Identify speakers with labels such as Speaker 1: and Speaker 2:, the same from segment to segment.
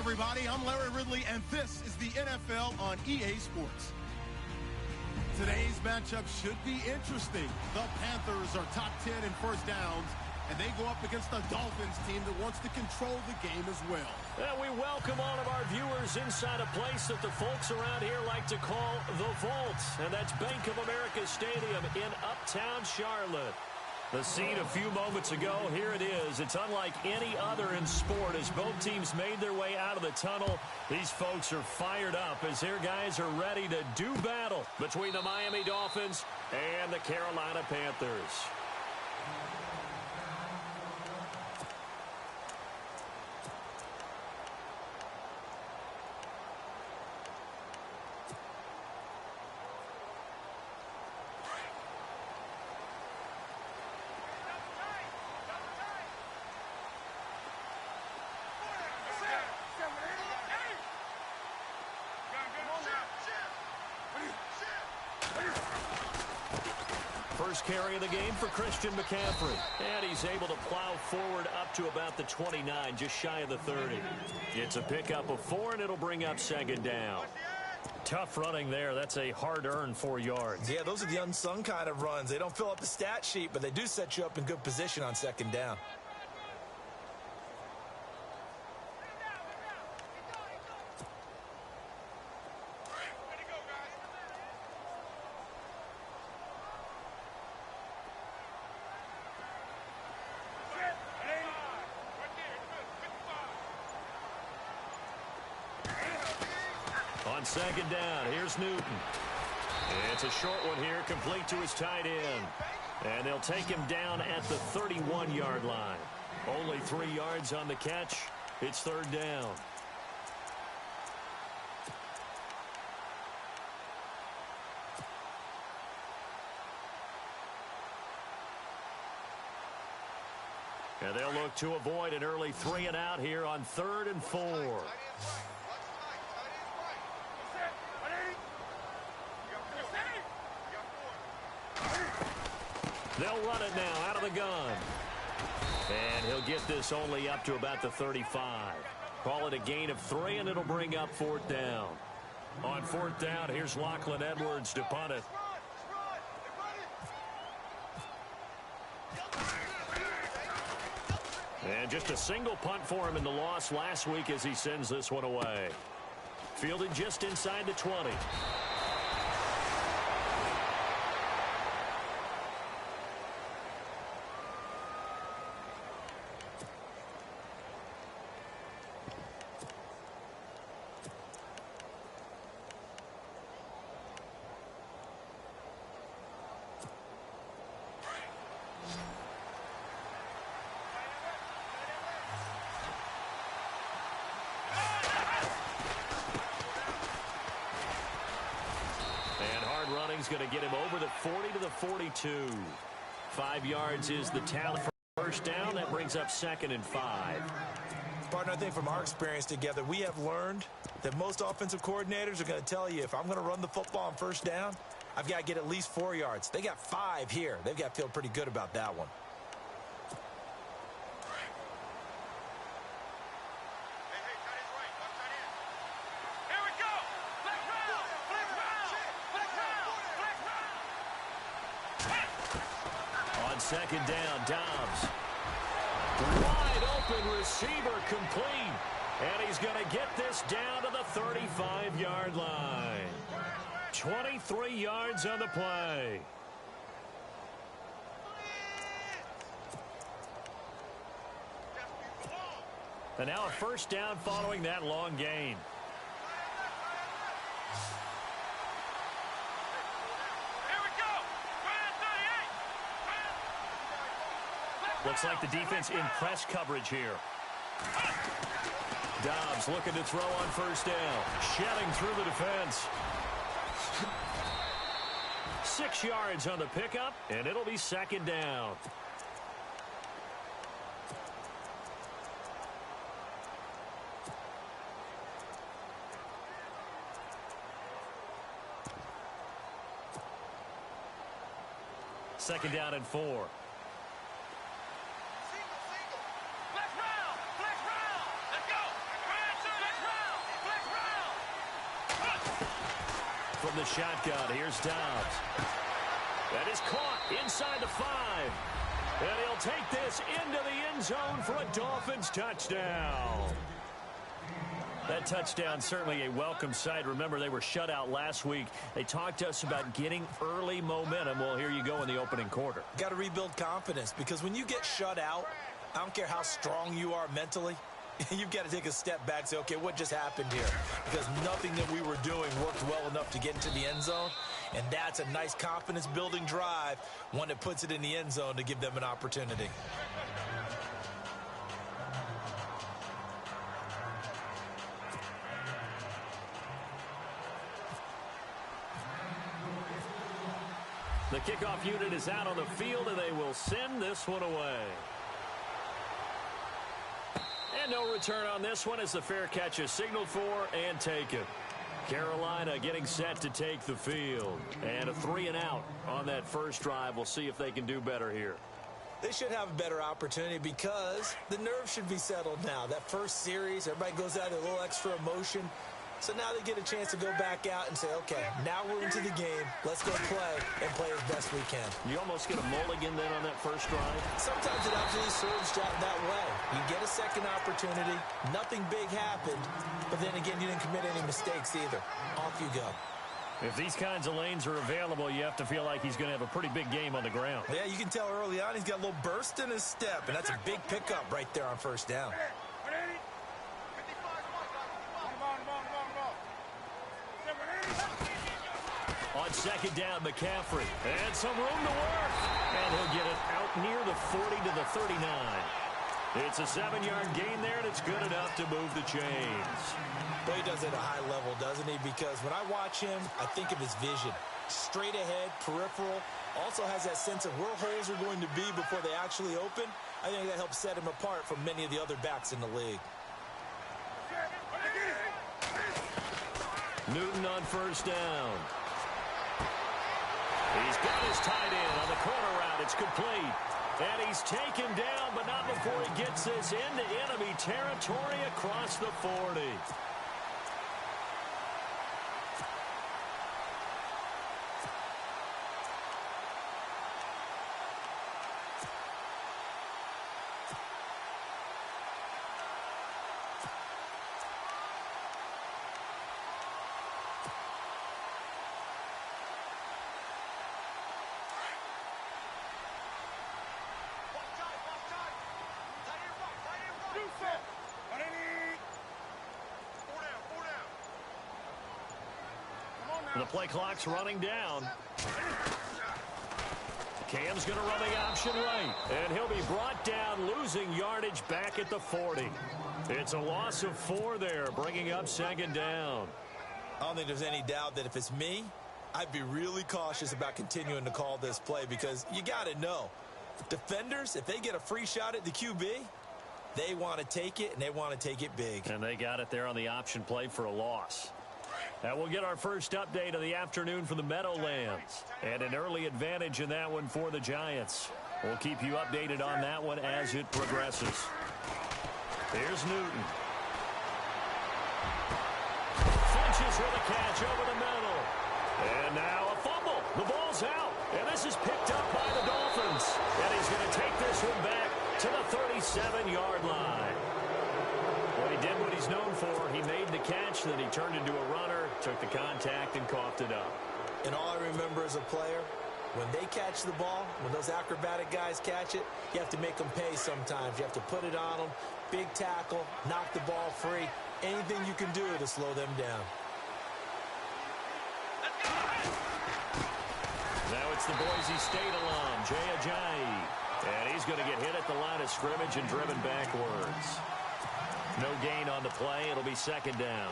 Speaker 1: everybody. I'm Larry Ridley, and this is the NFL on EA Sports. Today's matchup should be interesting. The Panthers are top 10 in first downs, and they go up against the Dolphins team that wants to control the game as well.
Speaker 2: And we welcome all of our viewers inside a place that the folks around here like to call the Vault, and that's Bank of America Stadium in Uptown Charlotte. The scene a few moments ago, here it is. It's unlike any other in sport as both teams made their way out of the tunnel. These folks are fired up as their guys are ready to do battle between the Miami Dolphins and the Carolina Panthers. First carry of the game for Christian McCaffrey. And he's able to plow forward up to about the 29, just shy of the 30. It's a pickup of 4, and it'll bring up second down. Tough running there. That's a hard-earned 4 yards.
Speaker 3: Yeah, those are the unsung kind of runs. They don't fill up the stat sheet, but they do set you up in good position on second down.
Speaker 2: On second down, here's Newton. It's a short one here, complete to his tight end. And they'll take him down at the 31-yard line. Only 3 yards on the catch. It's third down. And they'll look to avoid an early 3 and out here on 3rd and 4. They'll run it now out of the gun. And he'll get this only up to about the 35. Call it a gain of 3, and it'll bring up 4th down. On 4th down, here's Lachlan Edwards to punt it. And just a single punt for him in the loss last week as he sends this one away. Fielded just inside the 20. Running's going to get him over the 40 to the 42. 5 yards is the tally for first down. That brings up 2nd and 5.
Speaker 3: Partner, I think from our experience together, we have learned that most offensive coordinators are going to tell you, if I'm going to run the football on first down, I've got to get at least 4 yards. They got 5 here. They've got to feel pretty good about that one.
Speaker 2: Second down, Dobbs. Wide open receiver complete. And he's going to get this down to the 35-yard line. 23 yards on the play. And now a first down following that long gain. Looks like the defense in press coverage here. Dobbs looking to throw on first down. Shedding through the defense. 6 yards on the pickup, and it'll be second down. Second down and 4. the shotgun. Here's Dobbs. That is caught inside the 5. And he'll take this into the end zone for a Dolphins touchdown. That touchdown certainly a welcome sight. Remember, they were shut out last week. They talked to us about getting early momentum. Well, here you go in the opening quarter.
Speaker 3: Got to rebuild confidence, because when you get shut out, I don't care how strong you are mentally, you've got to take a step back and say, okay, what just happened here? Because nothing that we were doing worked well enough to get into the end zone. And that's a nice confidence-building drive, one that puts it in the end zone to give them an opportunity.
Speaker 2: The kickoff unit is out on the field, and they will send this one away. And no return on this one as the fair catch is signaled for and taken. Carolina getting set to take the field. And a 3-and-out on that first drive. We'll see if they can do better here.
Speaker 3: They should have a better opportunity because the nerves should be settled now. That first series, everybody goes out with a little extra emotion. So now they get a chance to go back out and say, okay, now we're into the game. Let's go play and play as best we can.
Speaker 2: You almost get a mulligan then on that first drive?
Speaker 3: Sometimes it absolutely serves that way. You get a second opportunity. Nothing big happened. But then again, you didn't commit any mistakes either. Off you go.
Speaker 2: If these kinds of lanes are available, you have to feel like he's going to have a pretty big game on the ground.
Speaker 3: Yeah, you can tell early on he's got a little burst in his step, and that's a big pickup right there on first down.
Speaker 2: On second down, McCaffrey. And some room to work. And he'll get it out near the 40 to the 39. It's a 7-yard gain there, and it's good enough to move the chains.
Speaker 3: Well, he does it at a high level, doesn't he? Because when I watch him, I think of his vision. Straight ahead, peripheral. Also has that sense of where holes are going to be before they actually open. I think that helps set him apart from many of the other backs in the league.
Speaker 2: Newton on first down. He's got his tight end on the corner route. It's complete. And he's taken down, but not before he gets this into enemy territory across the 40. The play clock's running down. Cam's going to run the option right. And he'll be brought down, losing yardage back at the 40. It's a loss of 4 there, bringing up second down.
Speaker 3: I don't think there's any doubt that if it's me, I'd be really cautious about continuing to call this play, because you got to know, defenders, if they get a free shot at the QB, they want to take it, and they want to take it big.
Speaker 2: And they got it there on the option play for a loss. And we'll get our first update of the afternoon from the Meadowlands. And an early advantage in that one for the Giants. We'll keep you updated on that one as it progresses. Here's Newton. Finches with a catch over the middle. And now a fumble. The ball's out. And this is picked up by the Dolphins. And he's going to take this one back to the 37-yard line. Well, he did what he's known for. He made the catch, then he turned into a runner, took the contact, and coughed it up.
Speaker 3: And all I remember as a player, when they catch the ball, when those acrobatic guys catch it, you have to make them pay sometimes. You have to put it on them, big tackle, knock the ball free, anything you can do to slow them down.
Speaker 2: Now it's the Boise State alum, Jay Ajayi. And he's going to get hit at the line of scrimmage and driven backwards. No gain on the play. It'll be second down.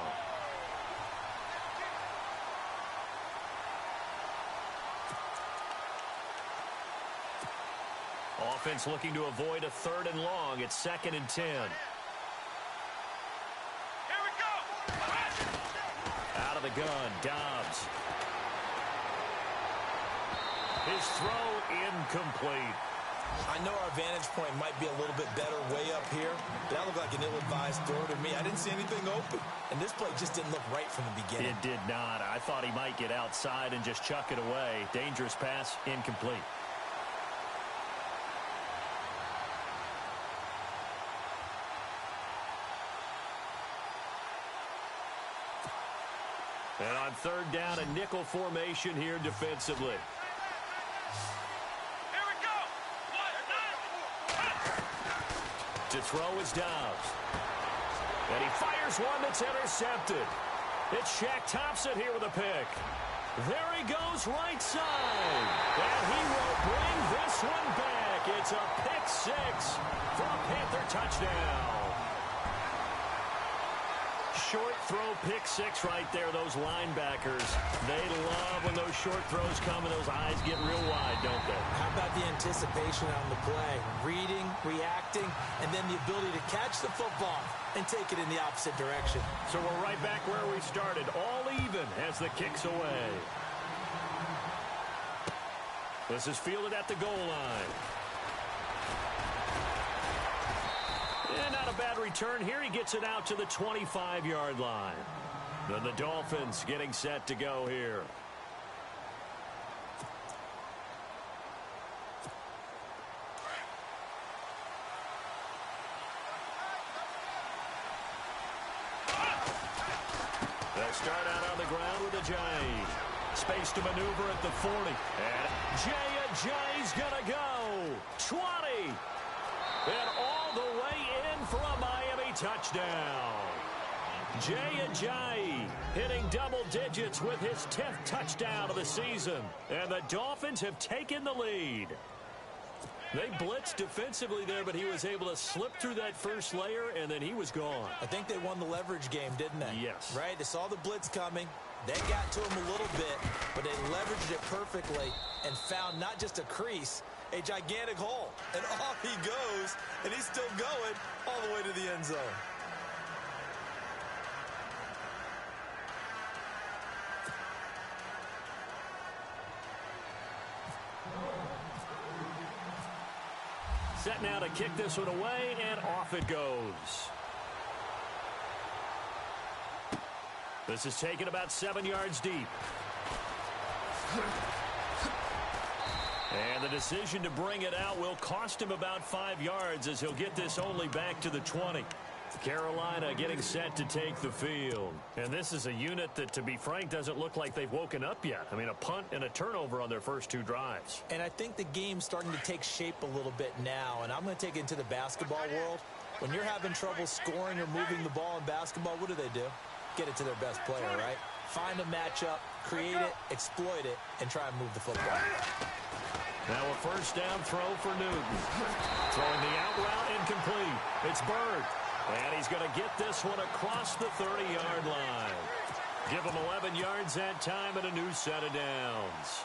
Speaker 2: Offense looking to avoid a 3rd and long. It's 2nd and 10.
Speaker 4: Here we go.
Speaker 2: Out of the gun, Dobbs. His throw incomplete.
Speaker 3: I know our vantage point might be a little bit better way up here, but that looked like an ill-advised just throw it to me. I didn't see anything open. And this play just didn't look right from the beginning.
Speaker 2: It did not. I thought he might get outside and just chuck it away. Dangerous pass, incomplete. And on third down, a nickel formation here defensively.
Speaker 4: Here we go.
Speaker 2: To throw is Dobbs. And he fires one that's intercepted. It's Shaq Thompson here with a pick. There he goes right side. And he will bring this one back. It's a pick six for a Panther touchdown. Short throw, pick six right there. Those linebackers, they love when those short throws come and those eyes get real wide, don't they?
Speaker 3: How about the anticipation on the play? Reading, reacting, and then the ability to catch the football and take it in the opposite direction.
Speaker 2: So we're right back where we started, all even as the kick's away. This is fielded at the goal line. And not a bad return here. He gets it out to the 25-yard line. Then the Dolphins getting set to go here. They'll start out on the ground with Ajayi. Space to maneuver at the 40. And Ajayi's going to go. 20. And all the way in for a Miami touchdown. Ajayi hitting double digits with his 10th touchdown of the season. And the Dolphins have taken the lead. They blitzed defensively there, but he was able to slip through that first layer, and then he was gone.
Speaker 3: I think they won the leverage game, didn't they?
Speaker 2: Yes.
Speaker 3: Right? They saw the blitz coming. They got to him a little bit, but they leveraged it perfectly and found not just a crease, a gigantic hole. And off he goes, and he's still going all the way to the end zone.
Speaker 2: Set now to kick this one away, and off it goes. This is taken about 7 yards deep. And the decision to bring it out will cost him about 5 yards as he'll get this only back to the 20. Carolina getting set to take the field. And this is a unit that, to be frank, doesn't look like they've woken up yet. I mean, a punt and a turnover on their first two drives.
Speaker 3: And I think the game's starting to take shape a little bit now. And I'm going to take it into the basketball world. When you're having trouble scoring or moving the ball in basketball, what do? Get it to their best player, right? Find a matchup, create it, exploit it, and try and move the football.
Speaker 2: Now a first down throw for Newton. Throwing the out route incomplete. It's Bird. And he's going to get this one across the 30-yard line. Give him 11 yards that time and a new set of downs.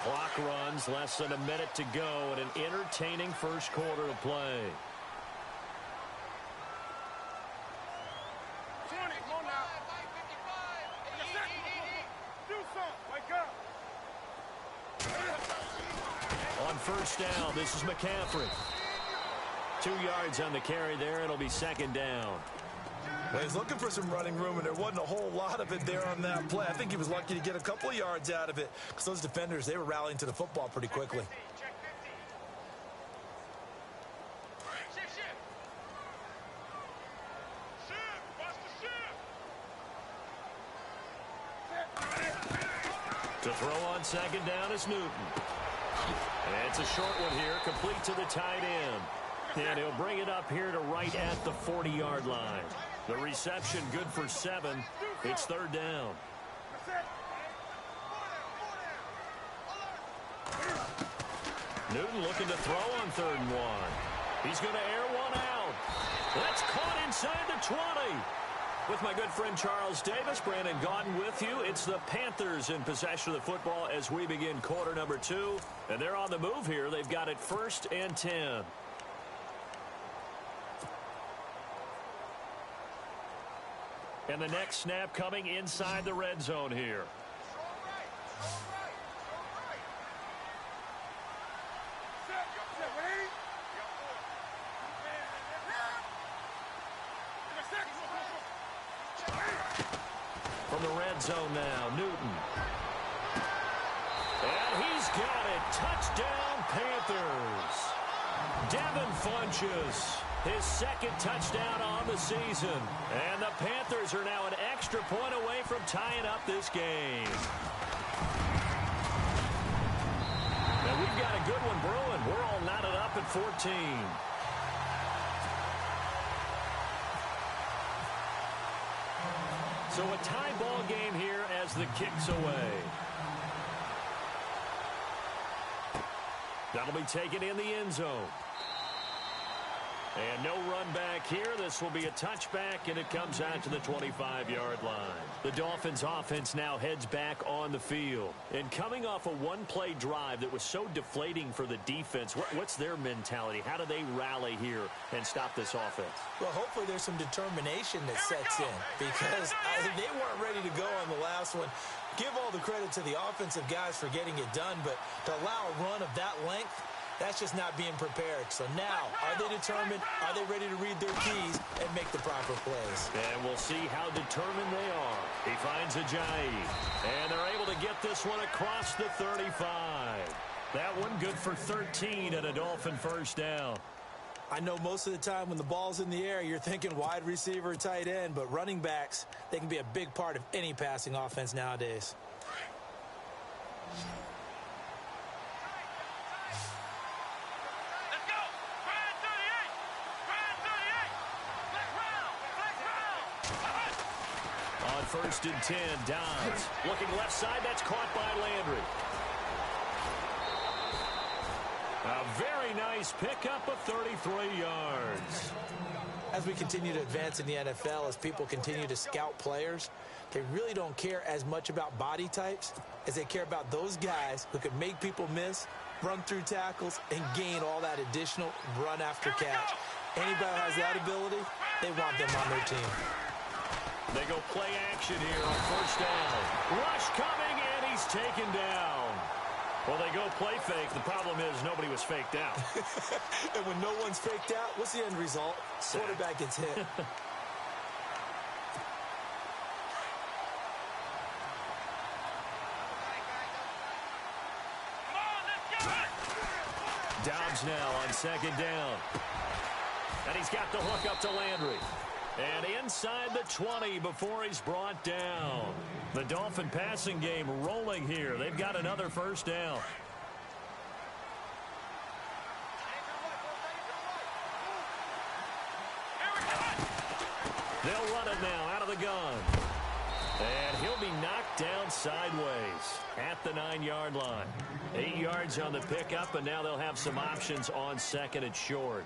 Speaker 2: Clock runs, less than a minute to go, and an entertaining first quarter to play.
Speaker 4: 20, come on now. Do something, wake up.
Speaker 2: On first down, this is McCaffrey. 2 yards on the carry there. It'll be second down.
Speaker 3: Well, he's looking for some running room, and there wasn't a whole lot of it there on that play. I think he was lucky to get a couple of yards out of it because those defenders, they were rallying to the football pretty quickly.
Speaker 2: To throw on second down is Newton. And it's a short one here, complete to the tight end. And he'll bring it up here to right at the 40-yard line. The reception good for 7. It's third down. Newton looking to throw on 3rd and 1. He's going to air one out. That's caught inside the 20. With my good friend Charles Davis, Brandon Gaudin with you. It's the Panthers in possession of the football as we begin quarter number 2. And they're on the move here. They've got it 1st and 10. And the next snap coming inside the red zone here. from the red zone now. Newton. And he's got it. Touchdown, Panthers. Devin Funchess, his second touchdown on the season. And the Panthers are now an extra point away from tying up this game. Now we've got a good one brewing. We're all knotted up at 14. So a tie ball game here as the kick's away. That'll be taken in the end zone. And no run back here. This will be a touchback, and it comes out to the 25-yard line. The Dolphins' offense now heads back on the field. And coming off a one-play drive that was so deflating for the defense, what's their mentality? How do they rally here and stop this offense?
Speaker 3: Well, hopefully there's some determination that sets in because they weren't ready to go on the last one. Give all the credit to the offensive guys for getting it done, but to allow a run of that length, that's just not being prepared. So now, are they determined? Are they ready to read their keys and make the proper plays?
Speaker 2: And we'll see how determined they are. He finds Ajayi. And they're able to get this one across the 35. That one good for 13 and a Dolphin first down.
Speaker 3: I know most of the time when the ball's in the air, you're thinking wide receiver, tight end, but running backs, they can be a big part of any passing offense nowadays.
Speaker 2: First and 10, Dobbs. Looking left side, that's caught by Landry. A very nice pickup of 33 yards.
Speaker 3: As we continue to advance in the NFL, as people continue to scout players, they really don't care as much about body types as they care about those guys who can make people miss, run through tackles, and gain all that additional run after catch. Anybody who has that ability, they want them on their team.
Speaker 2: They go play action here on first down. Rush coming, and he's taken down. Well, they go play fake. The problem is nobody was faked out.
Speaker 3: And when no one's faked out, what's the end result? Quarterback gets hit.
Speaker 2: Dobbs now on second down. And he's got the hook up to Landry. And inside the 20 before he's brought down. The Dolphin passing game rolling here. They've got another first down. They'll run it now out of the gun. And he'll be knocked down sideways at the 9-yard line. 8 yards on the pickup, and now they'll have some options on second and short.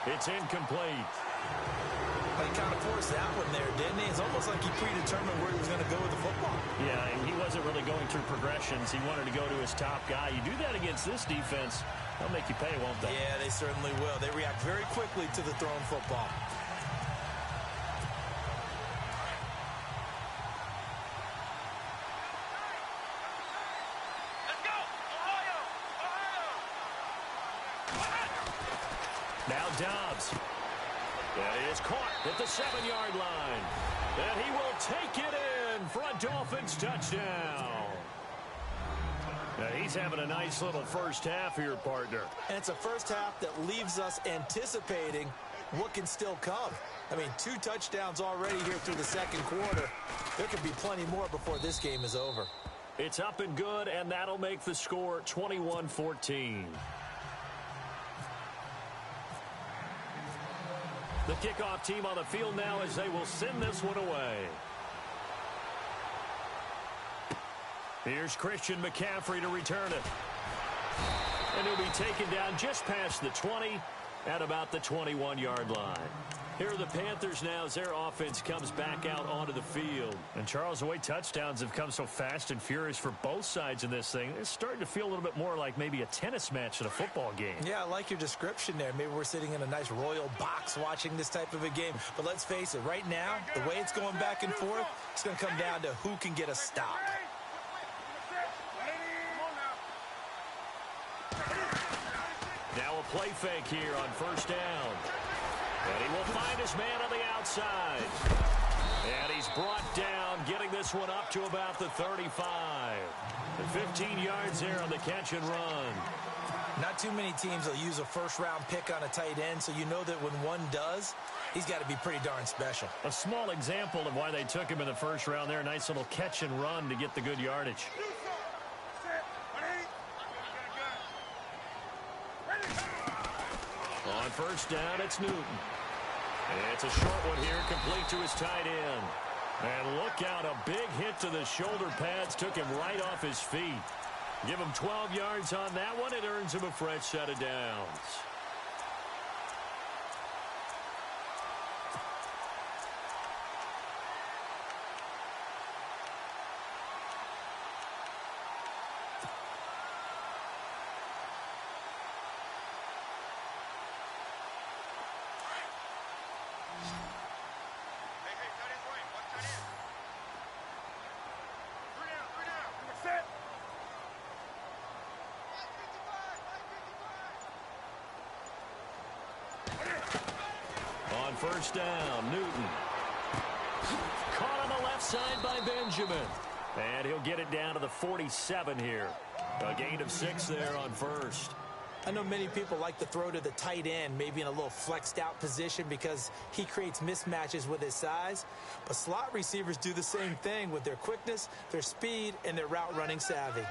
Speaker 2: It's incomplete.
Speaker 3: He kind of forced that one there, didn't he? It's almost like he predetermined where he was going to go with the football.
Speaker 2: Yeah, and he wasn't really going through progressions. He wanted to go to his top guy. You do that against this defense, they'll make you pay, won't they?
Speaker 3: Yeah, they certainly will. They react very quickly to the thrown football.
Speaker 2: Now Dobbs. That is caught at the 7-yard line. And he will take it in for a Dolphins touchdown. Now he's having a nice little first half here, partner.
Speaker 3: And it's a first half that leaves us anticipating what can still come. I mean, 2 touchdowns already here through the second quarter. There could be plenty more before this game is over.
Speaker 2: It's up and good, and that'll make the score 21-14. The kickoff team on the field now as they will send this one away. Here's Christian McCaffrey to return it. And he'll be taken down just past the 20 at about the 21-yard line. Here are the Panthers now as their offense comes back out onto the field.
Speaker 5: And, Charles, the way touchdowns have come so fast and furious for both sides in this thing, it's starting to feel a little bit more like maybe a tennis match than a football game.
Speaker 3: Yeah, I like your description there. Maybe we're sitting in a nice royal box watching this type of a game. But let's face it, right now, the way it's going back and forth, it's going to come down to who can get a stop.
Speaker 2: Now a play fake here on first down. And he will find his man on the outside. And he's brought down, getting this one up to about the 35. And 15 yards there on the catch and run.
Speaker 3: Not too many teams will use a first-round pick on a tight end, so you know that when one does, he's got to be pretty darn special.
Speaker 5: A small example of why they took him in the first round there. Nice little catch and run to get the good yardage.
Speaker 2: On first down, it's Newton. It's a short one here, complete to his tight end. And look out, a big hit to the shoulder pads, took him right off his feet. Give him 12 yards on that one. It earns him a fresh set of downs. First down, Newton. Caught on the left side by Benjamin. And he'll get it down to the 47 here. A gain of 6 there on first.
Speaker 3: I know many people like to throw to the tight end, maybe in a little flexed out position because he creates mismatches with his size. But slot receivers do the same thing with their quickness, their speed, and their route running savvy.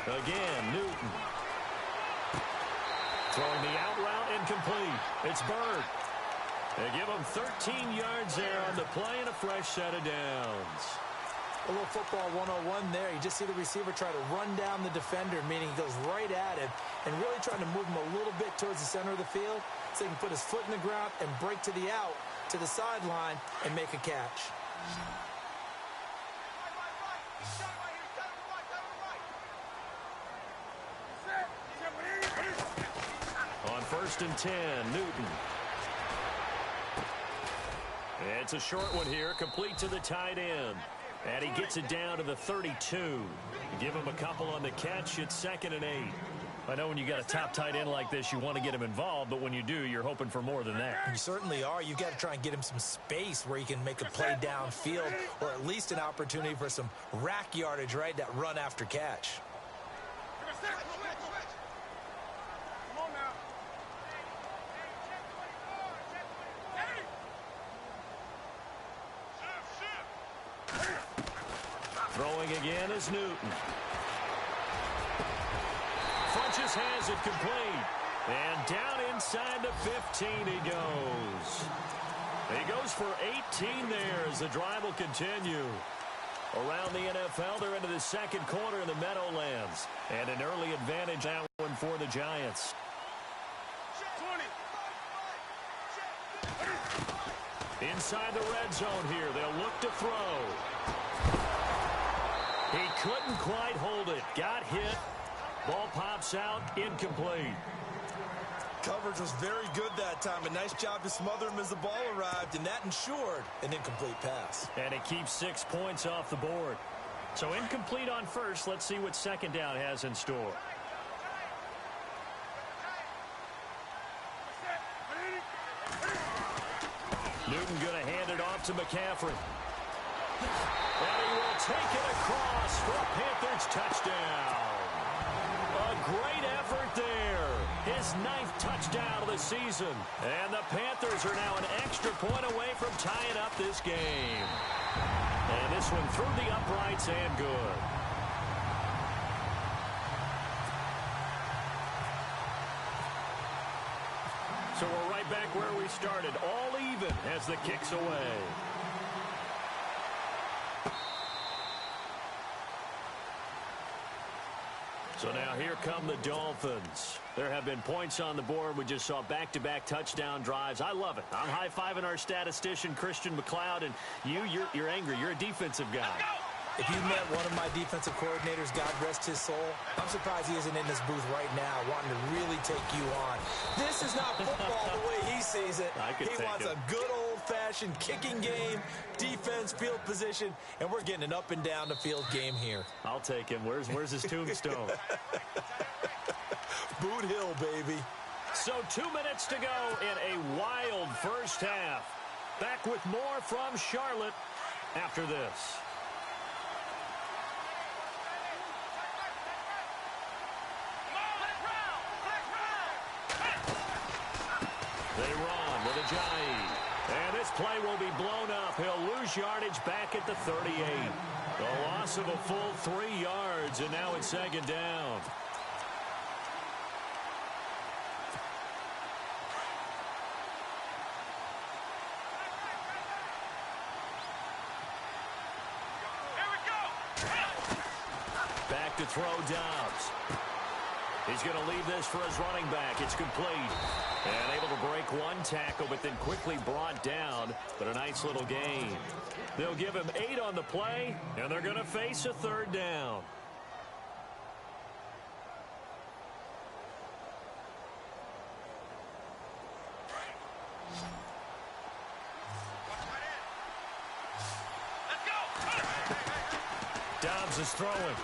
Speaker 2: Again, Newton. Throwing the out route incomplete. It's Bird. They give him 13 yards there on the play and a fresh set of downs.
Speaker 3: A little football 101 there. You just see the receiver try to run down the defender, meaning he goes right at him and really trying to move him a little bit towards the center of the field so he can put his foot in the ground and break to the out, to the sideline, and make a catch.
Speaker 2: First and 10, Newton. It's a short one here, complete to the tight end. And he gets it down to the 32. Give him a couple on the catch. It's 2nd and 8.
Speaker 5: I know when you got a top tight end like this, you want to get him involved, but when you do, you're hoping for more than that.
Speaker 3: You certainly are. You've got to try and get him some space where he can make a play downfield, or at least an opportunity for some rack yardage, right? That run after catch.
Speaker 2: Throwing again is Newton. Funches has it complete. And down inside the 15 he goes. He goes for 18 there as the drive will continue. Around the NFL, they're into the second quarter in the Meadowlands. And an early advantage that one for the Giants. Inside the red zone here, they'll look to throw. He couldn't quite hold it. Got hit. Ball pops out. Incomplete.
Speaker 3: Coverage was very good that time. A nice job to smother him as the ball arrived, and that ensured an incomplete pass.
Speaker 2: And it keeps 6 points off the board.
Speaker 5: So incomplete on first. Let's see what second down has in store.
Speaker 2: Newton going to hand it off to McCaffrey. And he will take it across for a Panthers touchdown. A great effort there. His 9th touchdown of the season. And the Panthers are now an extra point away from tying up this game. And this one through the uprights and good. So we're right back where we started. All even as the kick's away. So now here come the Dolphins. There have been points on the board. We just saw back-to-back touchdown drives. I love it. I'm high-fiving our statistician, Christian McLeod, and you're angry. You're a defensive guy.
Speaker 3: If you met one of my defensive coordinators, God rest his soul, I'm surprised he isn't in this booth right now wanting to really take you on. This is not football the way he sees it. He wants a good old-fashioned kicking game, defense, field position, and we're getting an up-and-down-the-field game here.
Speaker 2: I'll take him. Where's his tombstone?
Speaker 3: Boot Hill, baby.
Speaker 2: So 2 minutes to go in a wild first half. Back with more from Charlotte after this. They run with Ajayi. And this play will be blown up. He'll lose yardage back at the 38. The loss of a full 3 yards, and now it's second down. Back to throw Dobbs. He's going to leave this for his running back. It's complete. And able to break one tackle, but then quickly brought down. But a nice little gain. They'll give him 8 on the play, and they're going to face a third down. Dobbs is throwing.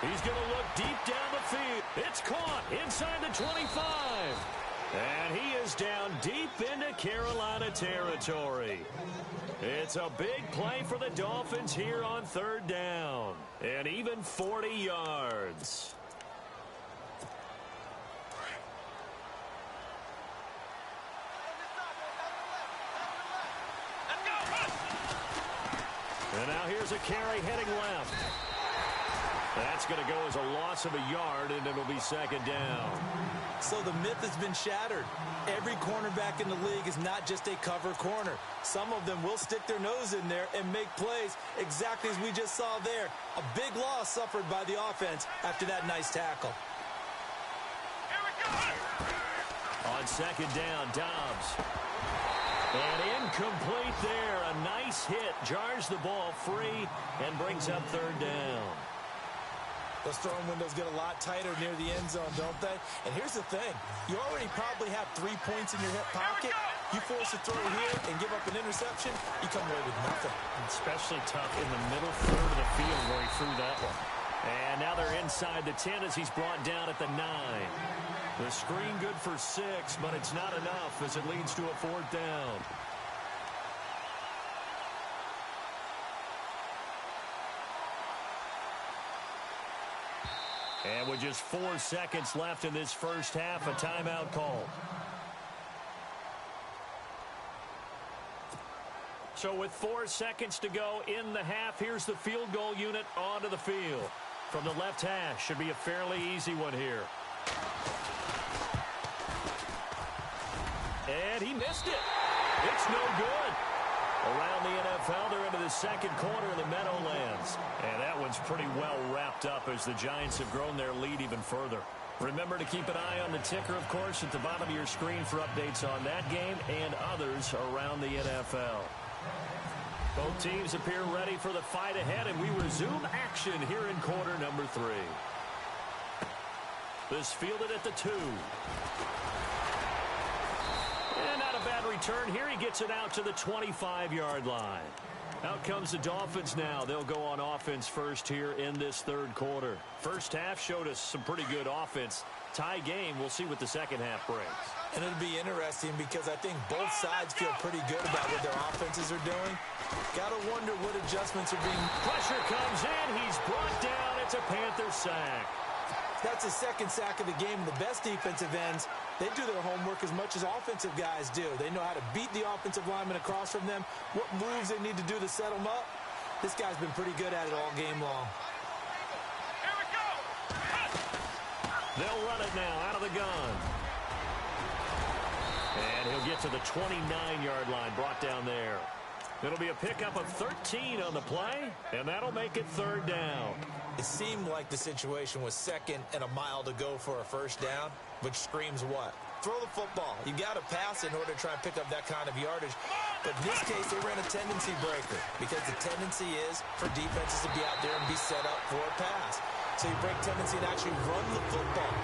Speaker 2: He's going to look deep down the field. It's caught inside the 25. And he is down deep into Carolina territory. It's a big play for the Dolphins here on third down. And even 40 yards. And now here's a carry heading left. That's going to go as a loss of a yard, and it'll be second down.
Speaker 3: So the myth has been shattered. Every cornerback in the league is not just a cover corner. Some of them will stick their nose in there and make plays exactly as we just saw there. A big loss suffered by the offense after that nice tackle.
Speaker 4: Here we go.
Speaker 2: On second down, Dobbs. And incomplete there. A nice hit. Jars the ball free and brings up third down.
Speaker 3: Those throwing windows get a lot tighter near the end zone, don't they? And here's the thing. You already probably have 3 points in your hip pocket. You force a throw here and give up an interception, you come away with nothing.
Speaker 2: Especially tough in the middle third of the field where he threw that one. And now they're inside the 10 as he's brought down at the 9. The screen good for 6, but it's not enough as it leads to a fourth down. And with just 4 seconds left in this first half, a timeout call. So with 4 seconds to go in the half, here's the field goal unit onto the field. From the left hash, should be a fairly easy one here. And he missed it. It's no good. Around the NFL, they're into the second quarter of the Meadowlands. And that one's pretty well wrapped up as the Giants have grown their lead even further. Remember to keep an eye on the ticker, of course, at the bottom of your screen for updates on that game and others around the NFL. Both teams appear ready for the fight ahead, and we resume action here in quarter number 3. This fielded at the 2. And not a bad return here. He gets it out to the 25-yard line. Out comes the Dolphins now. They'll go on offense first here in this third quarter. First half showed us some pretty good offense. Tie game. We'll see what the second half brings.
Speaker 3: And it'll be interesting because I think both sides feel pretty good about what their offenses are doing. Got to wonder what adjustments are being...
Speaker 2: Pressure comes in. He's brought down. It's a Panther sack.
Speaker 3: That's the second sack of the game. The best defensive ends, they do their homework as much as offensive guys do. They know how to beat the offensive lineman across from them, what moves they need to do to set them up. This guy's been pretty good at it all game long.
Speaker 4: Here we go.
Speaker 2: They'll run it now out of the gun. And he'll get to the 29-yard line, brought down there. It'll be a pickup of 13 on the play, and that'll make it third down.
Speaker 3: It seemed like the situation was second and a mile to go for a first down, which screams what? Throw the football. You got to pass in order to try and pick up that kind of yardage. But in this case, they ran a tendency breaker because the tendency is for defenses to be out there and be set up for a pass. So you break tendency and actually run the football.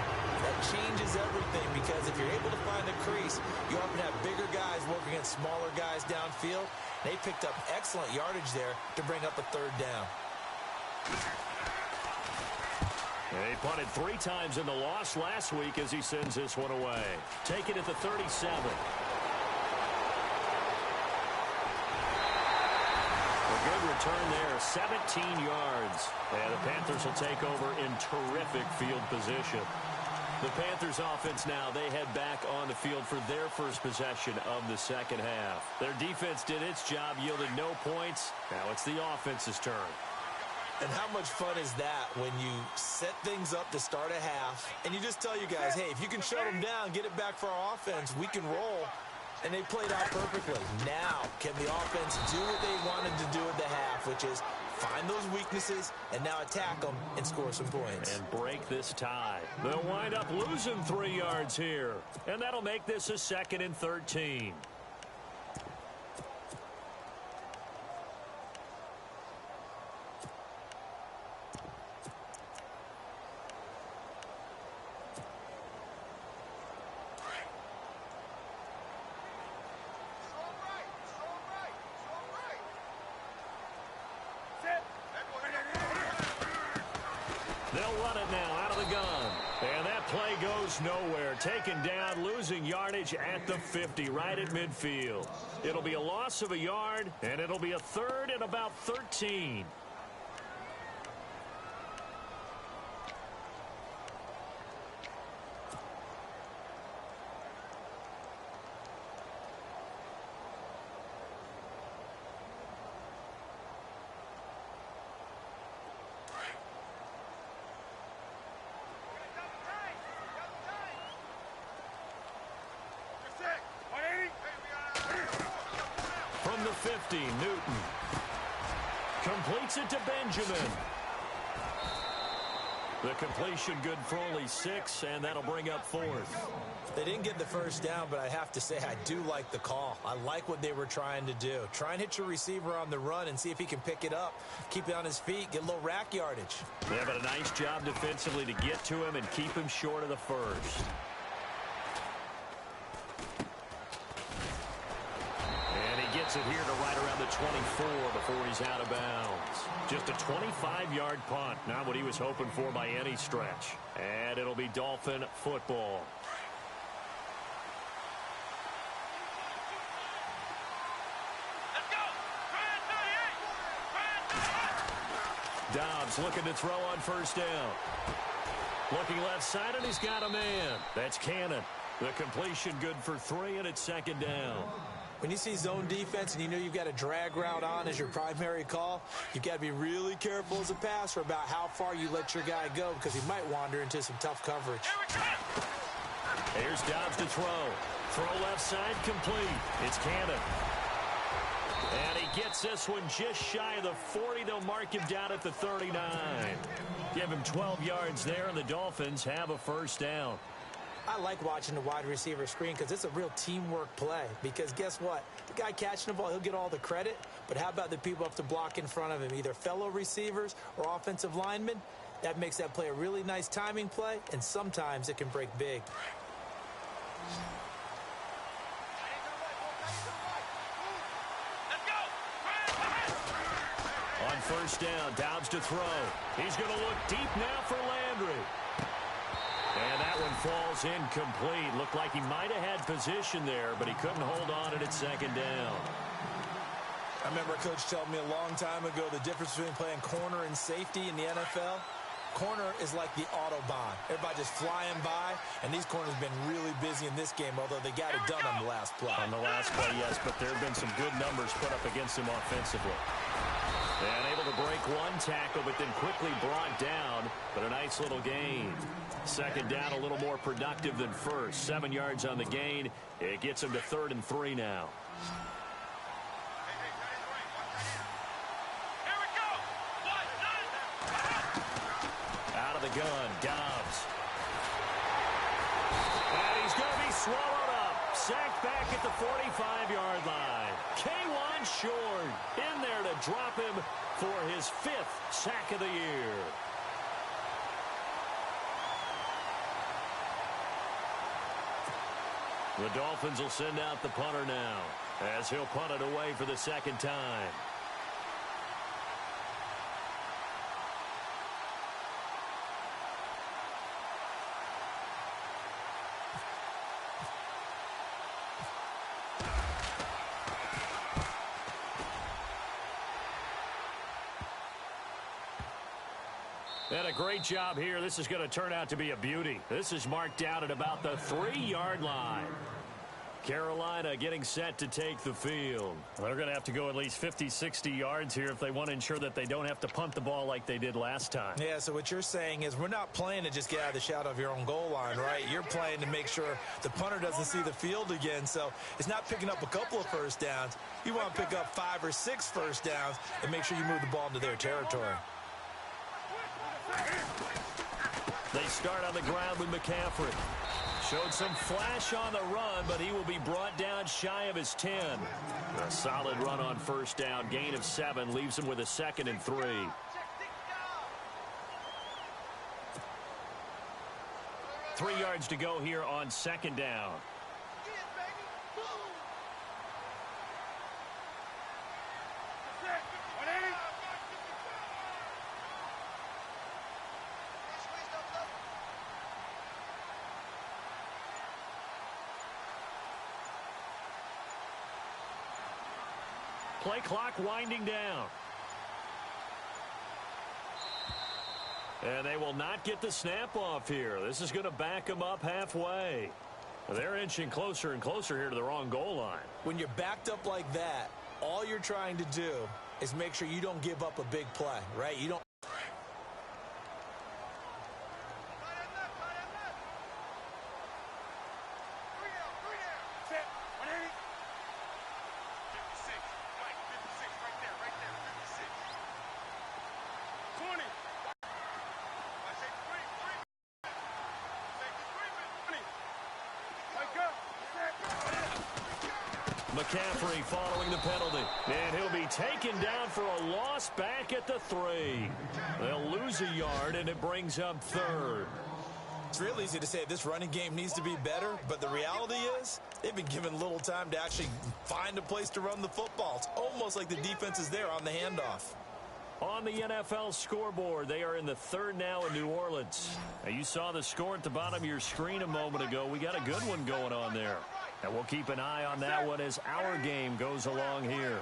Speaker 3: That changes everything because if you're able to find a crease, you often have bigger guys working against smaller guys downfield. They picked up excellent yardage there to bring up a third down.
Speaker 2: He punted 3 times in the loss last week as he sends this one away. Take it at the 37. A good return there, 17 yards. And the Panthers will take over in terrific field position. The Panthers offense now, they head back on the field for their first possession of the second half. Their defense did its job, yielded no points. Now it's the offense's turn.
Speaker 3: And how much fun is that when you set things up to start a half and you just tell you guys, hey, if you can shut them down, get it back for our offense, we can roll. And they played out perfectly. Now, can the offense do what they wanted to do at the half, which is find those weaknesses and now attack them and score some points.
Speaker 2: And break this tie. They'll wind up losing 3 yards here. And that'll make this a 2nd and 13. They'll run it now out of the gun. And that play goes nowhere. Taken down, losing yardage at the 50, right at midfield. It'll be a loss of a yard, and it'll be a 3rd and about 13. From the 50, Newton completes it to Benjamin. The completion good for only 6, and that'll bring up 4th.
Speaker 3: They didn't get the first down, but I have to say I do like the call. I like what they were trying to do. Try and hit your receiver on the run and see if he can pick it up. Keep it on his feet, get a little rack yardage.
Speaker 2: Yeah, but a nice job defensively to get to him and keep him short of the first. Gets it here to right around the 24 before he's out of bounds. Just a 25-yard punt, not what he was hoping for by any stretch. And it'll be Dolphin football.
Speaker 4: Let's go!
Speaker 2: Dobbs looking to throw on first down. Looking left side, and he's got a man. That's Cannon. The completion good for 3, and it's 2nd down.
Speaker 3: When you see zone defense and you know you've got a drag route on as your primary call, you've got to be really careful as a passer about how far you let your guy go because he might wander into some tough coverage.
Speaker 2: Here's Dobbs to throw. Throw left side complete. It's Cannon. And he gets this one just shy of the 40. They'll mark him down at the 39. Give him 12 yards there, and the Dolphins have a first down.
Speaker 3: I like watching the wide receiver screen because it's a real teamwork play. Because guess what? The guy catching the ball, he'll get all the credit. But how about the people up to block in front of him, either fellow receivers or offensive linemen? That makes that play a really nice timing play, and sometimes it can break big.
Speaker 2: On first down, Dobbs to throw. He's going to look deep now for Landry. And that one falls incomplete. Looked like he might have had position there, but he couldn't hold on at 2nd down.
Speaker 3: I remember a coach telling me a long time ago the difference between playing corner and safety in the NFL. Corner is like the Autobahn. Everybody just flying by, and these corners have been really busy in this game, although they got it done on the last play.
Speaker 2: On the last play, yes, but there have been some good numbers put up against him offensively. And able to break one tackle, but then quickly brought down, but a nice little gain. 2nd down, a little more productive than first. 7 yards on the gain. It gets him to 3rd and 3 now. the gun. Dobbs. And he's going to be swallowed up. Sacked back at the 45-yard line. K1 Short in there to drop him for his 5th sack of the year. The Dolphins will send out the punter now as he'll punt it away for the 2nd time. And a great job here. This is going to turn out to be a beauty. This is marked out at about the 3-yard line. Carolina getting set to take the field.
Speaker 5: They're going to have to go at least 50, 60 yards here if they want to ensure that they don't have to punt the ball like they did last time.
Speaker 3: Yeah, so what you're saying is we're not playing to just get out of the shadow of your own goal line, right? You're playing to make sure the punter doesn't see the field again. So it's not picking up a couple of first downs. You want to pick up 5 or 6 first downs and make sure you move the ball into their territory.
Speaker 2: They start on the ground with McCaffrey. Showed some flash on the run, but he will be brought down shy of his 10. A solid run on first down. Gain of 7 leaves him with a 2nd and 3. 3 yards to go here on 2nd down. Play clock winding down. And they will not get the snap off here. This is going to back them up halfway. They're inching closer and closer here to the wrong goal line.
Speaker 3: When you're backed up like that, all you're trying to do is make sure you don't give up a big play, right? You don't.
Speaker 2: McCaffrey following the penalty. And he'll be taken down for a loss back at the 3. They'll lose a yard, and it brings up 3rd.
Speaker 3: It's real easy to say this running game needs to be better, but the reality is they've been given little time to actually find a place to run the football. It's almost like the defense is there on the handoff.
Speaker 2: On the NFL scoreboard, they are in the 3rd now in New Orleans. Now, you saw the score at the bottom of your screen a moment ago. We got a good one going on there. And we'll keep an eye on that one as our game goes along here.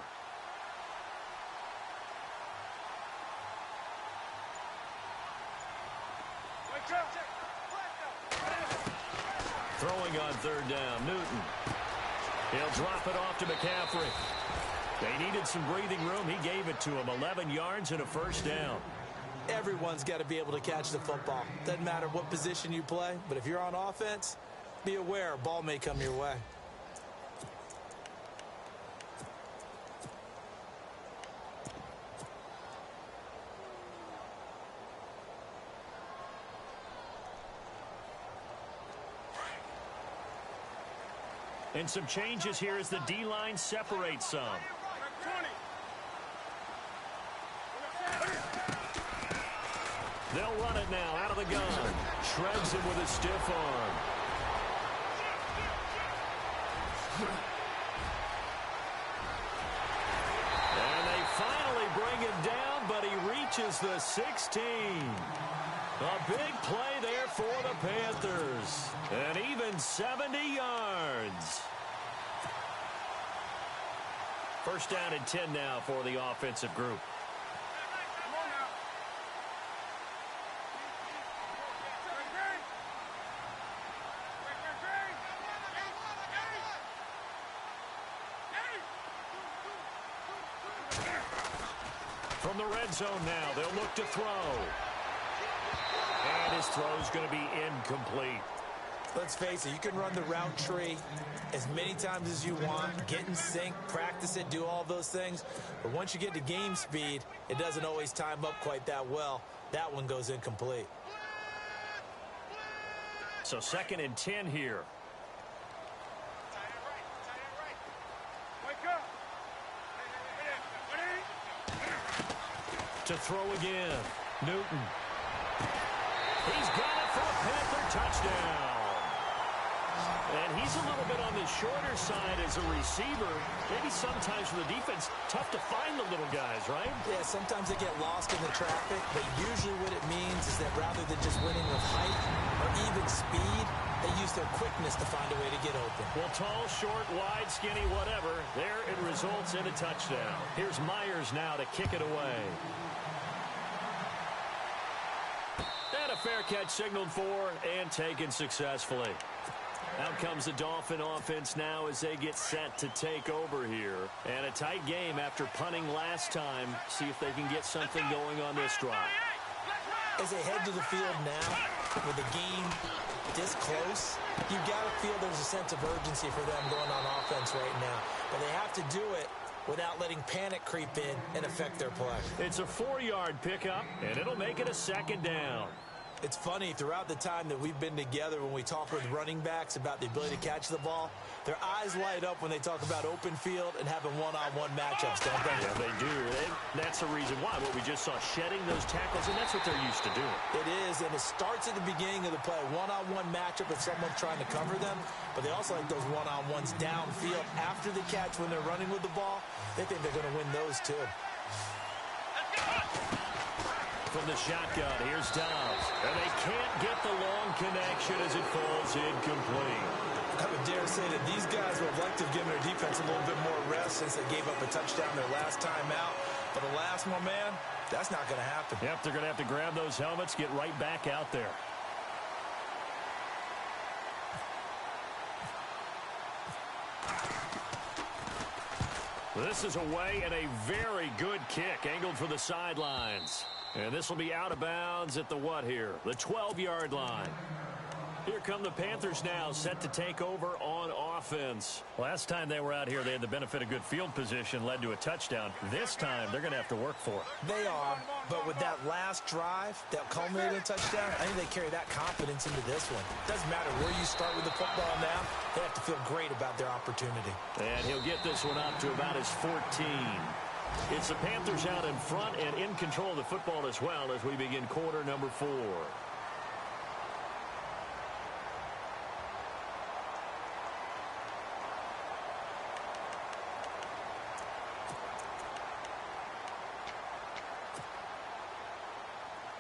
Speaker 2: Throwing on 3rd down, Newton. He'll drop it off to McCaffrey. They needed some breathing room. He gave it to him. 11 yards and a 1st down.
Speaker 3: Everyone's got to be able to catch the football. Doesn't matter what position you play, but if you're on offense, be aware a ball may come your way.
Speaker 2: And some changes here as the D-line separates some. They'll run it now out of the gun. Shreds him with a stiff arm. And they finally bring him down, but he reaches the 16. A big play there for the Panthers. And even 70 yards. 1st down and 10 now for the offensive group. From the red zone now, they'll look to throw. And his throw's going to be incomplete.
Speaker 3: Let's face it, you can run the route tree as many times as you want, get in sync, practice it, do all those things. But once you get to game speed, it doesn't always time up quite that well. That one goes incomplete.
Speaker 2: So 2nd and 10 here. To throw again. Newton. He's got it for a Panther touchdown. And he's a little bit on the shorter side as a receiver. Maybe sometimes for the defense, tough to find the little guys, right?
Speaker 3: Yeah, sometimes they get lost in the traffic, but usually what it means is that rather than just winning with height or even speed, they use their quickness to find a way to get open.
Speaker 2: Well, tall, short, wide, skinny, whatever. There it results in a touchdown. Here's Myers now to kick it away. And a fair catch signaled for and taken successfully. Out comes the Dolphin offense now as they get set to take over here. And a tight game after punting last time. See if they can get something going on this drive.
Speaker 3: As they head to the field now, with the game this close, you've got to feel there's a sense of urgency for them going on offense right now. But they have to do it without letting panic creep in and affect their play.
Speaker 2: It's a 4-yard pickup, and it'll make it a 2nd down.
Speaker 3: It's funny, throughout the time that we've been together, when we talk with running backs about the ability to catch the ball, their eyes light up when they talk about open field and having one-on-one matchups, don't they?
Speaker 2: Yeah, they do. That's the reason why. What we just saw, shedding those tackles, and that's what they're used to doing.
Speaker 3: It is, and it starts at the beginning of the play. One-on-one matchup with someone trying to cover them, but they also like those one-on-ones downfield after the catch when they're running with the ball. They think they're going to win those, too.
Speaker 2: From the shotgun, here's Dobbs. And they can't get the long connection as it falls incomplete.
Speaker 3: I would dare say that these guys would have liked to have given their defense a little bit more rest since they gave up a touchdown their last time out. But the last one, man, that's not going to happen.
Speaker 2: Yep, they're going to have to grab those helmets, get right back out there. This is away and a very good kick, angled for the sidelines. And this will be out of bounds at the what here? The 12-yard line. Here come the Panthers now, set to take over on offense. Last time they were out here, they had the benefit of good field position, led to a touchdown. This time, they're going to have to work for it.
Speaker 3: They are, but with that last drive that culminated in a touchdown, I think they carry that confidence into this one. Doesn't matter where you start with the football now, they have to feel great about their opportunity.
Speaker 2: And he'll get this one up to about his 14. It's the Panthers out in front and in control of the football as well as we begin quarter number 4.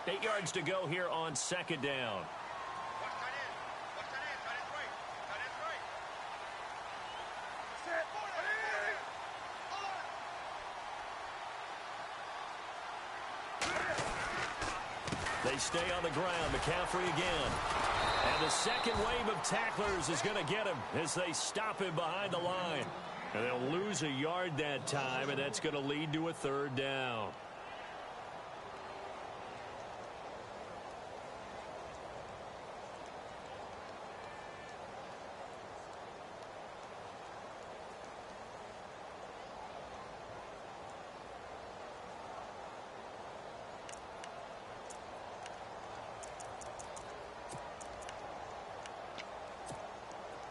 Speaker 2: Eight yards to go here on 2nd down. They stay on the ground. McCaffrey again. And the second wave of tacklers is going to get him as they stop him behind the line. And they'll lose a yard that time, and that's going to lead to a 3rd down.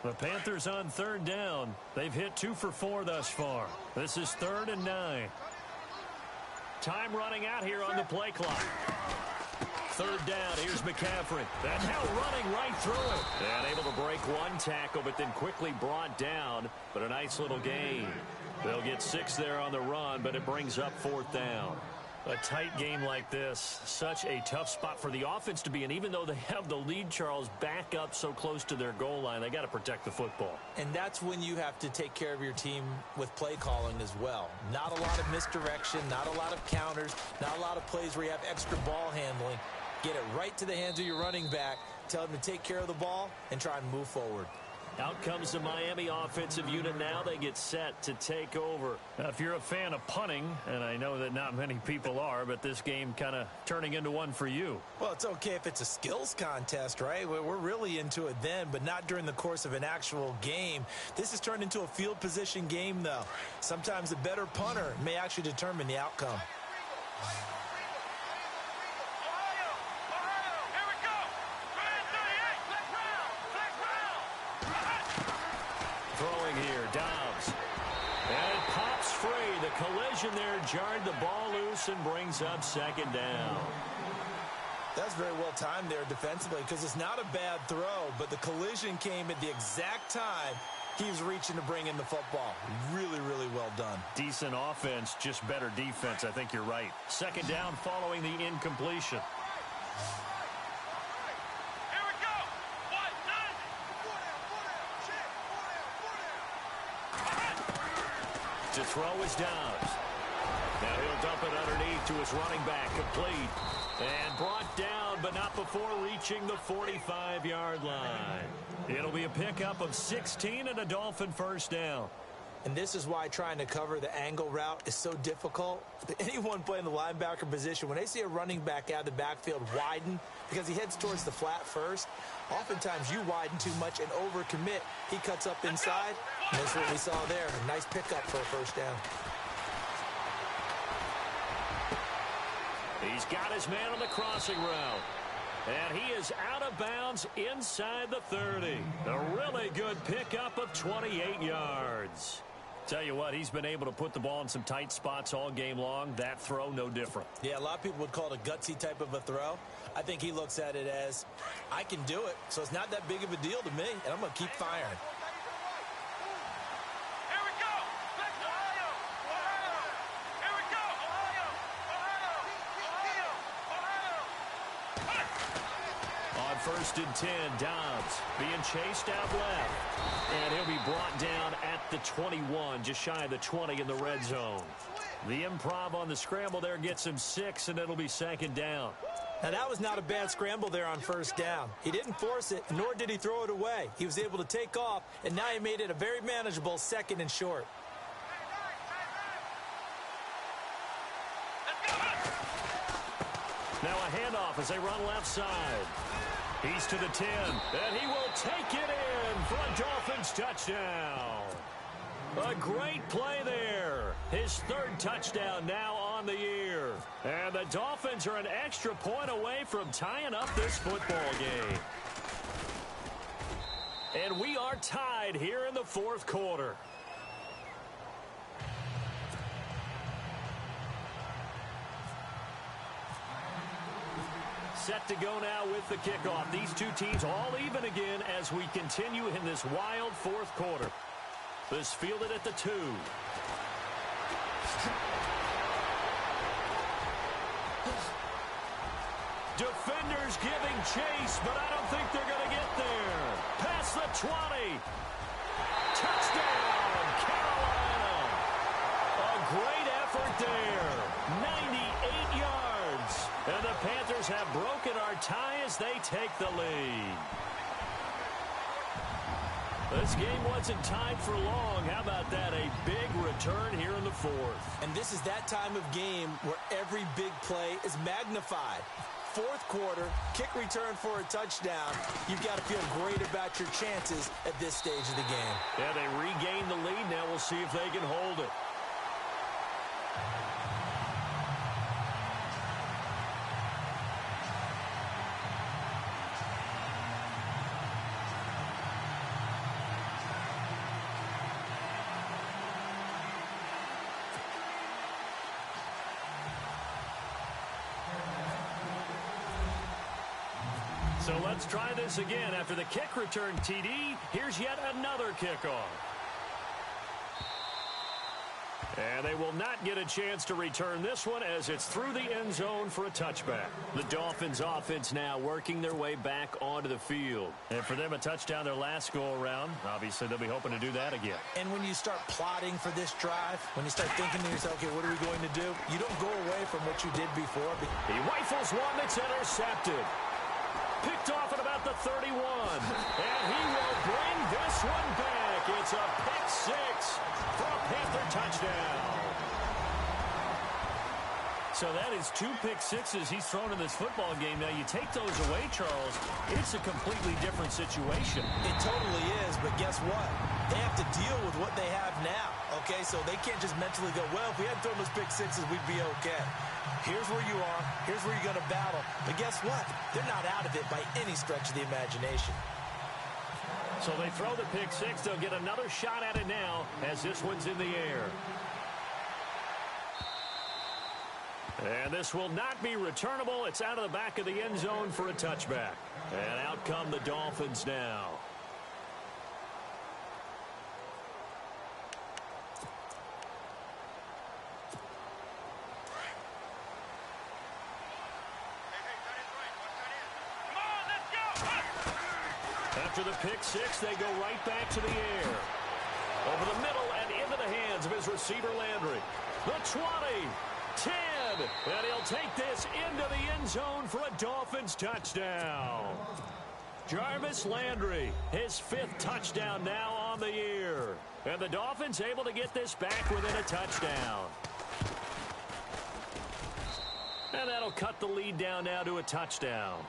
Speaker 2: The Panthers on 3rd down. They've hit 2 for 4 thus far. This is 3rd and 9. Time running out here on the play clock. 3rd down. Here's McCaffrey. And now running right through it. And able to break one tackle, but then quickly brought down. But a nice little gain. They'll get 6 there on the run, but it brings up 4th down. A tight game like this, such a tough spot for the offense to be in. Even though they have the lead, Charles, back up so close to their goal line, they got to protect the football.
Speaker 3: And that's when you have to take care of your team with play calling as well. Not a lot of misdirection, not a lot of counters, not a lot of plays where you have extra ball handling. Get it right to the hands of your running back, tell them to take care of the ball, and try and move forward.
Speaker 2: Out comes the Miami offensive unit now. They get set to take over. Now, if you're a fan of punting, and I know that not many people are, but this game kind of turning into one for you.
Speaker 3: Well, it's okay if it's a skills contest, right? We're really into it then, but not during the course of an actual game. This has turned into a field position game, though. Sometimes the better punter may actually determine the outcome.
Speaker 2: collision there jarred the ball loose and brings up second down.
Speaker 3: That's very well timed there defensively because it's not a bad throw, but the collision came at the exact time he was reaching to bring in the football. Really, really well done.
Speaker 2: Decent offense, just better defense. I think you're right. Second down following the incompletion.
Speaker 4: Here we go.
Speaker 2: To throw is Downs. Now he'll dump it underneath to his running back, complete. And brought down, but not before reaching the 45-yard line. It'll be a pickup of 16 and a Dolphin first down.
Speaker 3: And this is why trying to cover the angle route is so difficult. Anyone playing the linebacker position, when they see a running back out of the backfield widen because he heads towards the flat first, oftentimes you widen too much and overcommit. He cuts up inside, and that's what we saw there. A nice pickup for a first down.
Speaker 2: He's got his man on the crossing route. And he is out of bounds inside the 30. A really good pickup of 28 yards. Tell you what, he's been able to put the ball in some tight spots all game long. That throw, no different.
Speaker 3: Yeah, a lot of people would call it a gutsy type of a throw. I think he looks at it as, I can do it, so it's not that big of a deal to me, and I'm going to keep firing.
Speaker 4: Here we go. Let's go. Ohio. Ohio. Here we go. Ohio. Ohio. Ohio.
Speaker 2: On first and 10, Dobbs being chased out left. And he'll be brought down at the 21, just shy of the 20 in the red zone. The improv on the scramble there gets him 6, and it'll be second down.
Speaker 3: Now, that was not a bad scramble there on first down. He didn't force it, nor did he throw it away. He was able to take off, and now he made it a very manageable second and short.
Speaker 2: Now a handoff as they run left side. He's to the 10, and he will take it in for a Dolphins touchdown. A great play there. His third touchdown now on the year. And the Dolphins are an extra point away from tying up this football game. And we are tied here in the fourth quarter. Set to go now with the kickoff. These two teams all even again as we continue in this wild fourth quarter. This fielded at the 2. Defenders giving chase, but I don't think they're going to get there. Past the 20. Touchdown, Carolina. A great effort there. 98 yards. And the Panthers have broken our tie as they take the lead. This game wasn't tied for long. How about that? A big return here in the fourth.
Speaker 3: And this is that time of game where every big play is magnified. Fourth quarter, kick return for a touchdown. You've got to feel great about your chances at this stage of the game.
Speaker 2: Yeah, they regain the lead. Now we'll see if they can hold it. So let's try this again. After the kick return TD, here's yet another kickoff. And they will not get a chance to return this one as it's through the end zone for a touchback. The Dolphins offense now working their way back onto the field. And for them, a touchdown their last go-around. Obviously, they'll be hoping to do that again.
Speaker 3: And when you start plotting for this drive, when you start thinking to yourself, okay, what are we going to do? You don't go away from what you did before.
Speaker 2: He rifles one that's intercepted. Picked off at about the 31. And he will bring this one back. It's a pick 6 for a Panther touchdown. So that is 2 pick sixes he's thrown in this football game. Now, you take those away, Charles, it's a completely different situation.
Speaker 3: It totally is, but guess what? They have to deal with what they have now, okay? So they can't just mentally go, well, if we hadn't thrown those pick sixes, we'd be okay. Here's where you are. Here's where you're going to battle. But guess what? They're not out of it by any stretch of the imagination.
Speaker 2: So they throw the pick 6. They'll get another shot at it now as this one's in the air. And this will not be returnable. It's out of the back of the end zone for a touchback. And out come the Dolphins now. After the pick six, they go right back to the air. Over the middle and into the hands of his receiver, Landry. The 20, 10, and he'll take this into the end zone for a Dolphins touchdown. Jarvis Landry, his 5th touchdown now on the year. And the Dolphins able to get this back within a touchdown. And that'll cut the lead down now to a touchdown.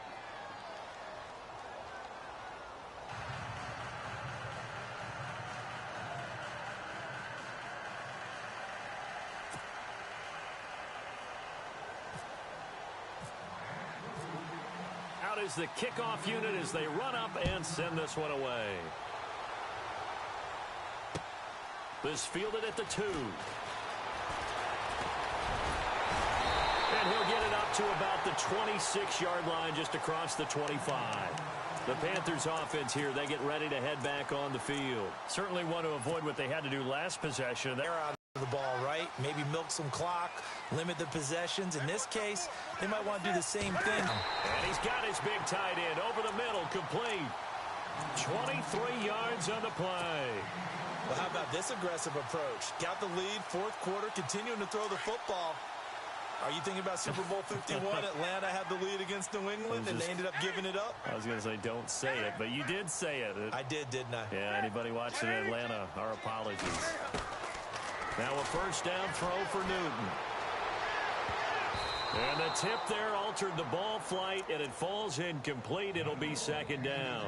Speaker 2: Is the kickoff unit as they run up and send this one away. This fielded at the 2. And he'll get it up to about the 26-yard line, just across the 25. The Panthers offense here, they get ready to head back on the field. Certainly want to avoid what they had to do last possession.
Speaker 3: They're out of the ball, right? Maybe milk some clock, limit the possessions. In this case, they might want to do the same thing.
Speaker 2: And he's got his big tight end over the middle, complete. 23 yards on the play.
Speaker 3: Well, how about this aggressive approach? Got the lead, 4th quarter, continuing to throw the football. Are you thinking about Super Bowl 51? Atlanta had the lead against New England, and they ended up giving it up?
Speaker 5: I was going to say, don't say it, but you did say it.
Speaker 3: I did, didn't I?
Speaker 5: Yeah, anybody watching Atlanta, our apologies. Now a first down throw for Newton. And the tip there altered the ball flight, and it falls incomplete. It'll be 2nd down.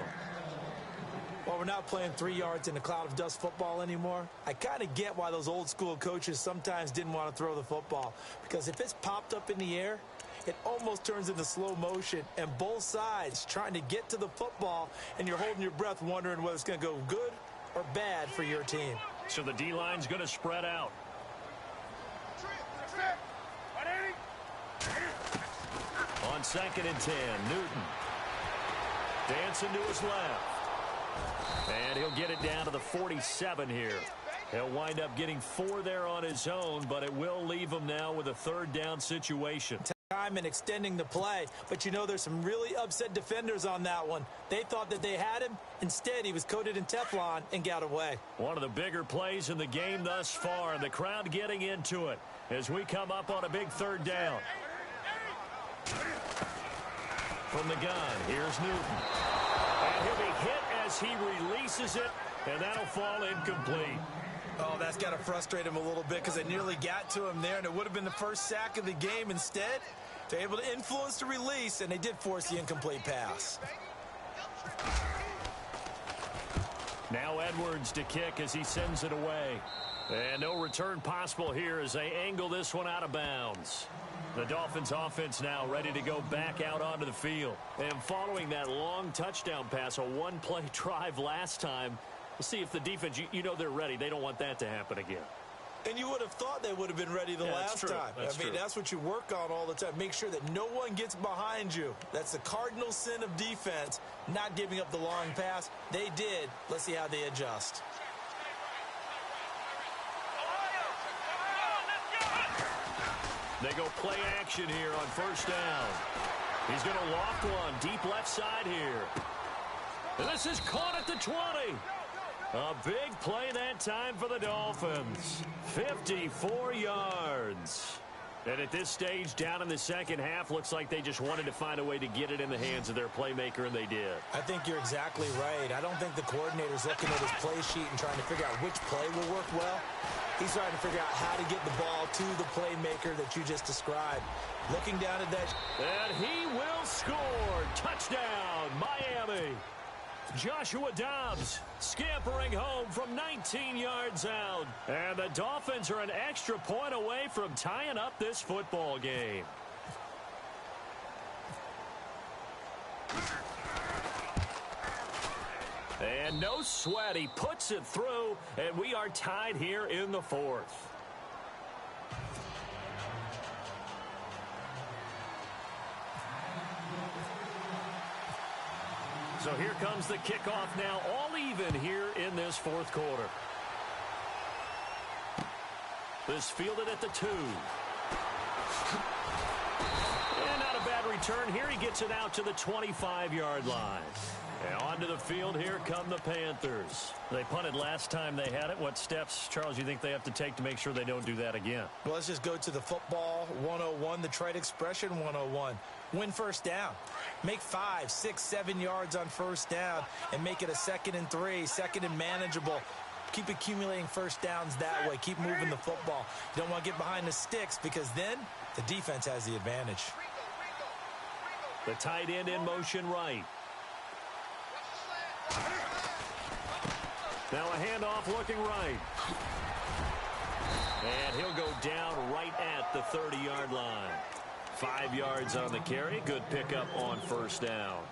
Speaker 3: Well, we're not playing 3 yards in a cloud of dust football anymore. I kind of get why those old school coaches sometimes didn't want to throw the football. Because if it's popped up in the air, it almost turns into slow motion. And both sides trying to get to the football, and you're holding your breath wondering whether it's going to go good or bad for your team.
Speaker 2: So the D-line's going to spread out. On 2nd and 10, Newton. Dancing to his left. And he'll get it down to the 47 here. He'll wind up getting 4 there on his own, but it will leave him now with a 3rd down situation.
Speaker 3: Time and extending the play, but you know there's some really upset defenders on that one. They thought that they had him. Instead, he was coated in Teflon and got away.
Speaker 2: One of the bigger plays in the game thus far, and the crowd getting into it as we come up on a big 3rd down. From the gun, here's Newton. And he'll be hit as he releases it, and that'll fall incomplete.
Speaker 3: Oh, that's got to frustrate him a little bit because they nearly got to him there, and it would have been the first sack of the game. Instead, they're able to influence the release, and they did force the incomplete pass.
Speaker 2: Now Edwards to kick as he sends it away. And no return possible here as they angle this one out of bounds. The Dolphins offense now ready to go back out onto the field. And following that long touchdown pass, a one-play drive last time, we'll see if the defense, you know they're ready. They don't want that to happen again.
Speaker 3: And you would have thought they would have been ready the last time. That's what you work on all the time. Make sure that no one gets behind you. That's the cardinal sin of defense, not giving up the long pass. They did. Let's see how they adjust.
Speaker 2: They go play action here on first down. He's going to loft one deep left side here. And this is caught at the 20. A big play that time for the Dolphins. 54 yards. And at this stage, down in the second half, looks like they just wanted to find a way to get it in the hands of their playmaker, and they did.
Speaker 3: I think you're exactly right. I don't think the coordinator's looking at his play sheet and trying to figure out which play will work well. He's trying to figure out how to get the ball to the playmaker that you just described. Looking down at that.
Speaker 2: And he will score. Touchdown, Miami. Joshua Dobbs scampering home from 19 yards out. And the Dolphins are an extra point away from tying up this football game. And no sweat. He puts it through, and we are tied here in the fourth. So here comes the kickoff now, all even here in this fourth quarter. This fielded at the 2. And not a bad return here. He gets it out to the 25-yard line. And onto the field, here come the Panthers. They punted last time they had it. What steps, Charles, you think they have to take to make sure they don't do that again?
Speaker 3: Well, let's just go to the football 101, the trade expression 101. Win first down. Make 5, 6, 7 yards on first down and make it a 2nd and 3, 2nd and manageable. Keep accumulating first downs that way. Keep moving the football. You don't want to get behind the sticks because then the defense has the advantage.
Speaker 2: The tight end in motion right. Now a handoff looking right. And he'll go down right at the 30-yard line. 5 yards on the carry. Good pickup on first down.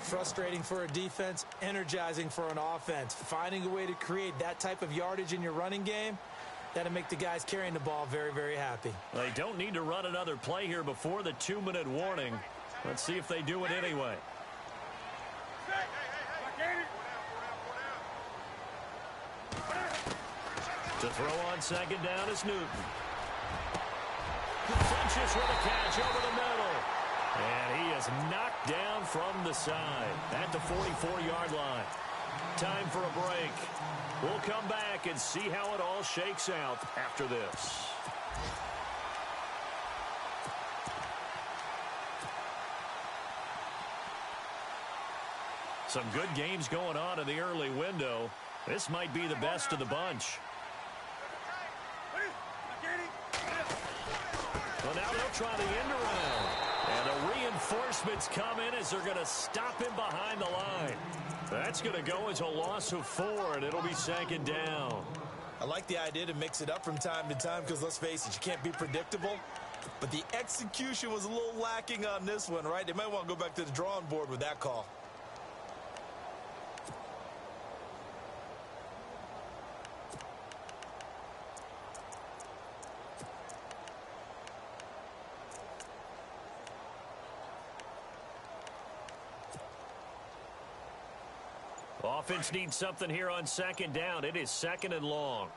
Speaker 3: Frustrating for a defense, energizing for an offense. Finding a way to create that type of yardage in your running game, that'll make the guys carrying the ball very, very happy.
Speaker 2: They don't need to run another play here before the 2-minute warning. Let's see if they do it anyway. To throw on second down is Newton. Funches with a catch over the middle. And he is knocked down from the side at the 44-yard line. Time for a break. We'll come back and see how it all shakes out after this. Some good games going on in the early window. This might be the best of the bunch. Well, now they'll try the end around. And the reinforcements come in as they're going to stop him behind the line. That's going to go as a loss of 4, and it'll be 2nd down.
Speaker 3: I like the idea to mix it up from time to time because, let's face it, you can't be predictable. But the execution was a little lacking on this one, right? They might want to go back to the drawing board with that call.
Speaker 2: Offense needs something here on 2nd down. It is 2nd and long.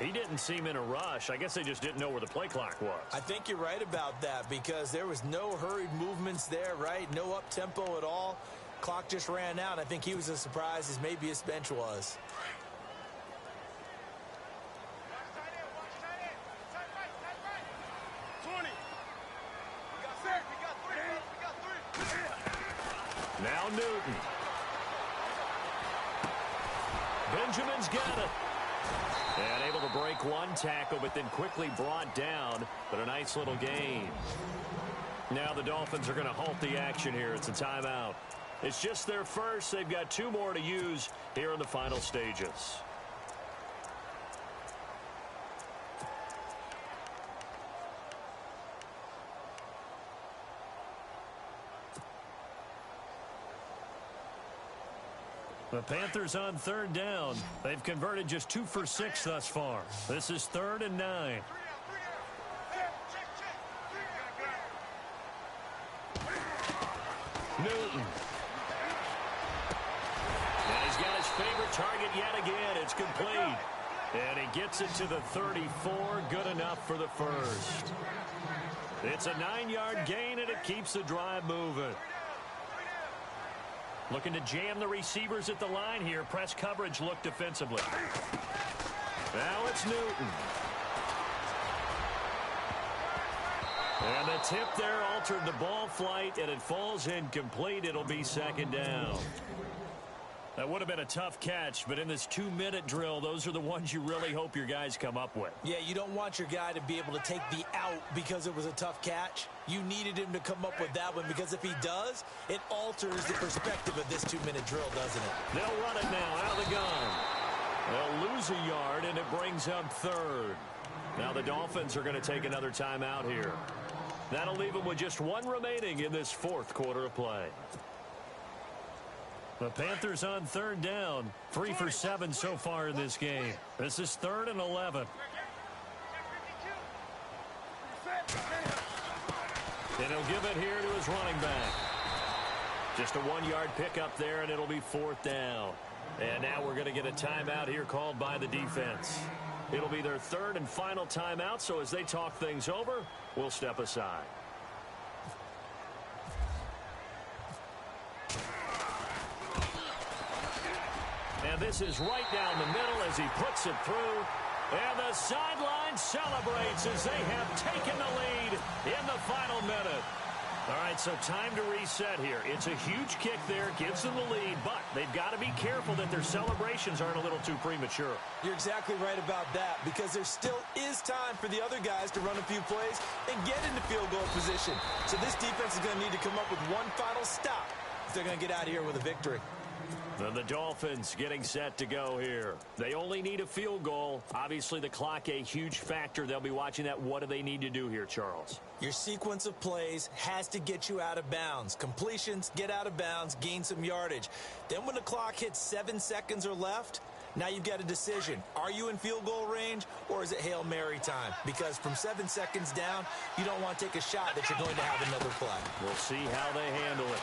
Speaker 2: He didn't seem in a rush. I guess they just didn't know where the play clock was.
Speaker 3: I think you're right about that because there was no hurried movements there, right? No up-tempo at all. Clock just ran out. I think he was as surprised as maybe his bench was.
Speaker 2: Now Newton. Benjamin's got it. And able to break one tackle, but then quickly brought down. But a nice little gain. Now the Dolphins are going to halt the action here. It's a timeout. It's just their first. They've got 2 more to use here in the final stages. The Panthers on 3rd down. They've converted just 2 for 6 thus far. This is 3rd and 9. Newton. And he's got his favorite target yet again. It's complete. And he gets it to the 34. Good enough for the first. It's a 9-yard gain, and it keeps the drive moving. Looking to jam the receivers at the line here. Press coverage look defensively. Now it's Newton. And the tip there altered the ball flight, and it falls incomplete. It'll be 2nd down. That would have been a tough catch, but in this 2-minute drill, those are the ones you really hope your guys come up with.
Speaker 3: Yeah, you don't want your guy to be able to take the out because it was a tough catch. You needed him to come up with that one because if he does, it alters the perspective of this 2-minute drill, doesn't it?
Speaker 2: They'll run it now out of the gun. They'll lose a yard, and it brings up 3rd. Now the Dolphins are going to take another timeout here. That'll leave them with just 1 remaining in this 4th quarter of play. The Panthers on third down. 3 for 7 so far in this game. This is 3rd and 11. And he'll give it here to his running back. Just a 1-yard pickup there, and it'll be 4th down. And now we're going to get a timeout here called by the defense. It'll be their 3rd and final timeout, so as they talk things over, we'll step aside. And this is right down the middle as he puts it through. And the sideline celebrates as they have taken the lead in the final minute. All right, so time to reset here. It's a huge kick there, gives them the lead, but they've got to be careful that their celebrations aren't a little too premature.
Speaker 3: You're exactly right about that, because there still is time for the other guys to run a few plays and get into field goal position. So this defense is going to need to come up with one final stop if they're going to get out of here with a victory.
Speaker 2: And the Dolphins getting set to go here. They only need a field goal. Obviously, the clock a huge factor. They'll be watching that. What do they need to do here, Charles?
Speaker 3: Your sequence of plays has to get you out of bounds. Completions, get out of bounds, gain some yardage. Then when the clock hits 7 seconds or left, now you've got a decision. Are you in field goal range, or is it Hail Mary time? Because from 7 seconds down, you don't want to take a shot that you're going to have another play.
Speaker 2: We'll see how they handle it.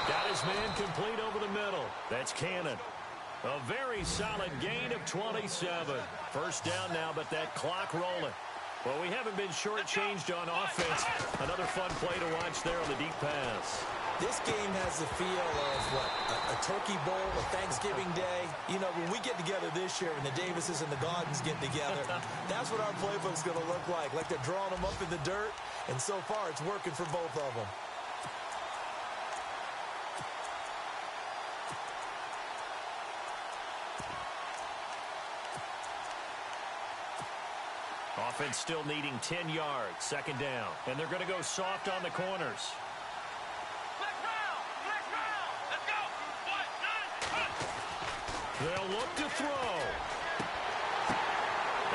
Speaker 2: Got his man complete over the middle. That's Cannon. A very solid gain of 27. First down now, but that clock rolling. Well, we haven't been shortchanged on offense. Another fun play to watch there on the deep pass.
Speaker 3: This game has the feel of, a turkey bowl, a Thanksgiving day. You know, when we get together this year and the Davises and the Gaudens get together, that's what our playbook's going to look like. Like they're drawing them up in the dirt, and so far it's working for both of them.
Speaker 2: Offense still needing 10 yards. Second down. And they're going to go soft on the corners.
Speaker 4: Let's go. 1, 9, 1.
Speaker 2: They'll look to throw.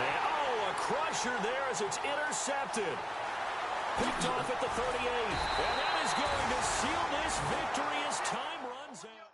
Speaker 2: And, a crusher there as it's intercepted. Picked off at the 38. And that is going to seal this victory as time runs out.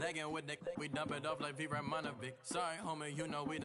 Speaker 6: Legging with Nick, we dump it off like V. Ramanovic. Sorry, homie, you know we